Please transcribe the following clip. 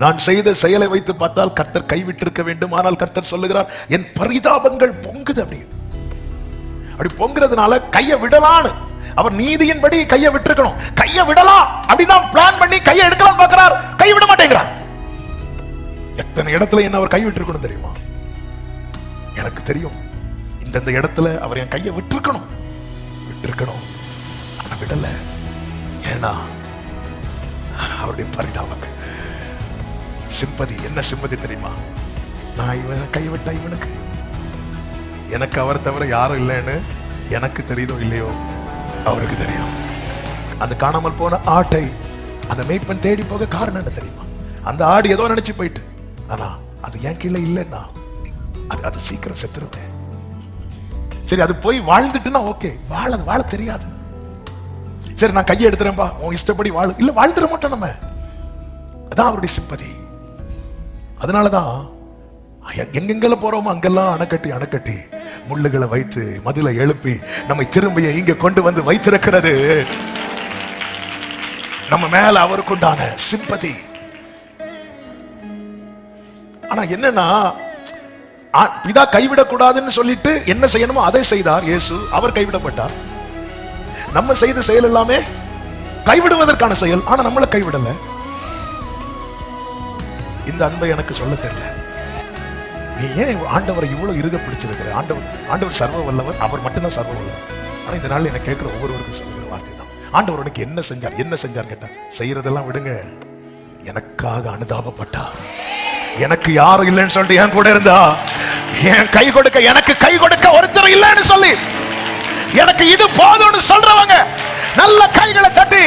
நான் செய்த செயலை வைத்து பார்த்தால் கர்த்தர் கைவிட்டிருக்க வேண்டும். ஆனால் கர்த்தர் சொல்லுகிறார், என் பரிதாபங்கள் பொங்குது. அப்படி பொங்குறதுனால கையை விடலான்னு அவர் நீதியின்படி கையை விட்டுருக்கணும். கையை விடலாம் அப்படின்னா பிளான் பண்ணி கையை எடுக்கலாம் பார்க்கிறார், கை விட மாட்டேங்கிறார். எத்தனை இடத்துல என்ன அவர் கை விட்டுருக்கணும் தெரியுமா? எனக்கு தெரியும், இந்த இடத்துல அவர் என் கையை விட்டுருக்கணும், ஆனா விடல. ஏன்னா அவருடைய பரிதாபங்கள். சிம்பதி, என்ன சிம்பதி தெரியுமா? நான் இவன் கைவிட்டா இவனுக்கு, எனக்கு அவர் தவிர யாரும் இல்லைன்னு எனக்கு தெரியுதோ இல்லையோ அவருக்கு தெரியும். அந்த காணாமல் போன ஆட்டை அந்த மேய்ப்பன் தேடி போக காரணம் என்ன தெரியுமா? அந்த ஆடு ஏதோ நினைச்சு போயிட்டு, ஆனா அது என் கீழே இல்லைன்னா அது சீக்கிரம் செத்துருவேன். சரி, அது போய் வாழ்ந்துட்டுன்னா ஓகே, வாழ தெரியாது. சரி, நான் கையை எடுத்துறேன்பா, உன் இஷ்டப்படி வாழ. இல்ல, வாழ்ந்துட மாட்டோம் நம்ம. அதான் அவருடைய சிம்பதி. அதனாலதான் எங்கெங்கல போறோமோ அங்கெல்லாம் அணைக்கட்டி முள்ளுகளை வைத்து மதிலை எழுப்பி நம்மை திரும்பிய இங்க கொண்டு வந்து வைத்திருக்கிறது நம்ம மேல அவருக்குண்டான சிம்பதி. ஆனா என்னன்னா, பிதா கைவிடக்கூடாதுன்னு சொல்லிட்டு என்ன செய்யணுமோ அதை செய்தார் இயேசு. அவர் கைவிடப்பட்டார். நம்ம செய்த செயல் எல்லாமே கைவிடுவதற்கான செயல். ஆனா நம்மளை கைவிடல. இந்த அன்பை எனக்கு சொல்ல தெரியல. நீ ஏன் ஆண்டவரை இவ்வளவு இறுக பிடிச்சிருக்கிற? ஆண்டவர் சர்வ வல்லவர், அவர் மட்டும்தான் சர்வ வல்லவர். ஆனா இந்த நாள் எனக்கு கேட்கிற ஒவ்வொருவருக்கும் சொல்லுகிற வார்த்தை தான், ஆண்டவர் உனக்கு என்ன செஞ்சார் கேட்டா, செய்யறதெல்லாம் விடுங்க, எனக்காக அனுதாபப்பட்டார். எனக்கு யாரும் இல்லைன்னு சொல்லிட்டு என் கூட இருந்தா, என் கை கொடுக்க, எனக்கு கை கொடுக்க ஒருத்தர் இல்லைன்னு சொல்லி, எனக்கு இது போதும்னு சொல்றவங்க நல்ல கைகளை தட்டி